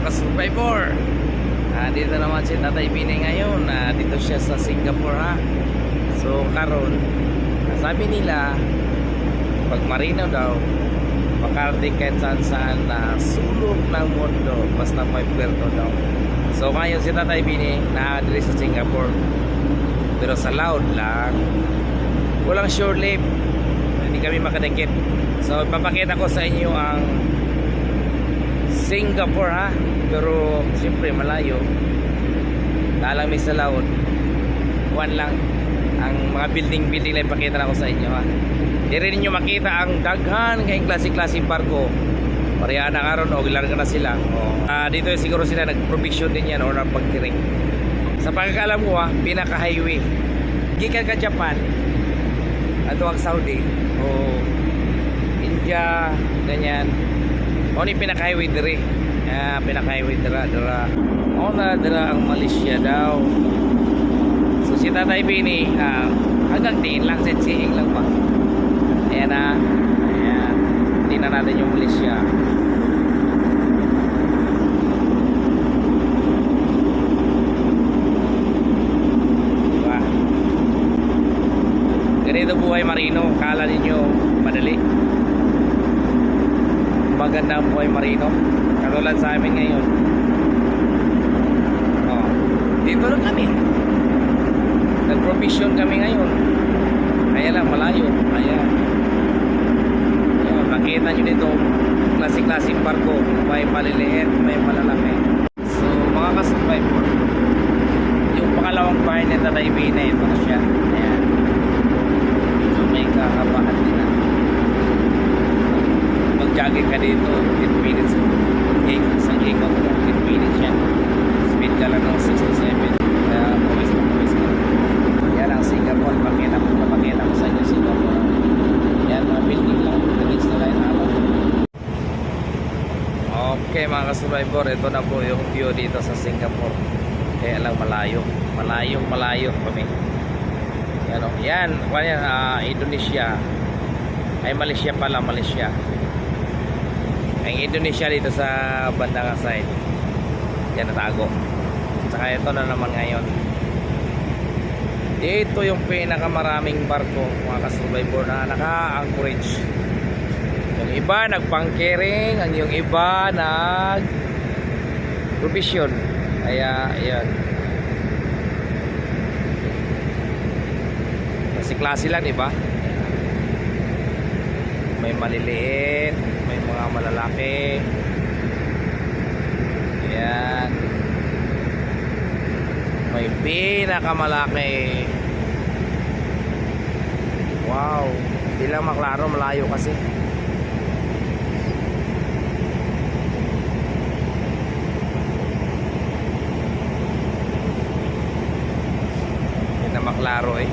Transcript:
ka-survivor. Dito naman si Tatay Bini ngayon. Dito siya sa Singapore ha. So karon, sabi nila pag marino daw makarating kahit saan na sulok ng mundo basta may puerto daw. So ngayon si Tatay Bini na-address sa Singapore, pero sa loud lang, walang shore leave, hindi kami makadikit. So ipapakita ko sa inyo ang Singapore ha, pero siyempre malayo. Lalami sa laot, buwan lang ang mga building lang ipakita na ko sa inyo ha. Di rin nyo makita ang daghan kayong klase-klase barko. Pareha na karon o gilarga na sila. Dito siguro sila nag-provision din yan o napagkiring. Sa pagkakalam ko ha, pinaka-highway gikan ka Japan ato ang Saudi o India, ganyan. O ni pinaka-highway dire. Pinaka-highway dira o na dira ang Malaysia daw. So si Tatay Bini hanggang tiin lang, setseeing lang pa. Ayan na. Ayan. Tingnan natin yung Malaysia. Diba? Ganito buhay marino. Kala ninyo madali. Maganda ang buhay marino. Katulad sa amin ngayon. Dito lang kami. Nag-provision kami ngayon. Kaya lang malayo. Ayan. Nakita nyo dito klase-klaseng barko, may maliliit, may malalaki. So mga ka-survivor, yung pangalawang bahay ni Tatay Bini, ito na siya. Ayan. So may kahabaan din na mag-jogging ka dito 8 minutes, isang ikot 8 minutes yan. Speed ka lang ng 6 to 7. Kaya pawis ka. Yan ang Singapore. Pakita ko sa inyo Singapore. Yan, mga building lang. Against the line out. Okay mga ka-survivor, ito na po yung view dito sa Singapore. Kaya lang malayo kami. Yan o. Yan, Indonesia. Ay Malaysia pala, Malaysia. Ang Indonesia dito sa bandang side. Yan natago. Saka ito na naman ngayon. Ito yung pinakamaraming barko mga ka-survivor na naka-anchorage. Yung iba nagpangkering, ang yung iba nag-provision. Kaya ayan. Klase lang, diba? May maliliit, may mga malalaki. Ayan. May pinakamalaki. Wow. Hindi lang maklaro, malayo kasi. Hindi na maklaro eh.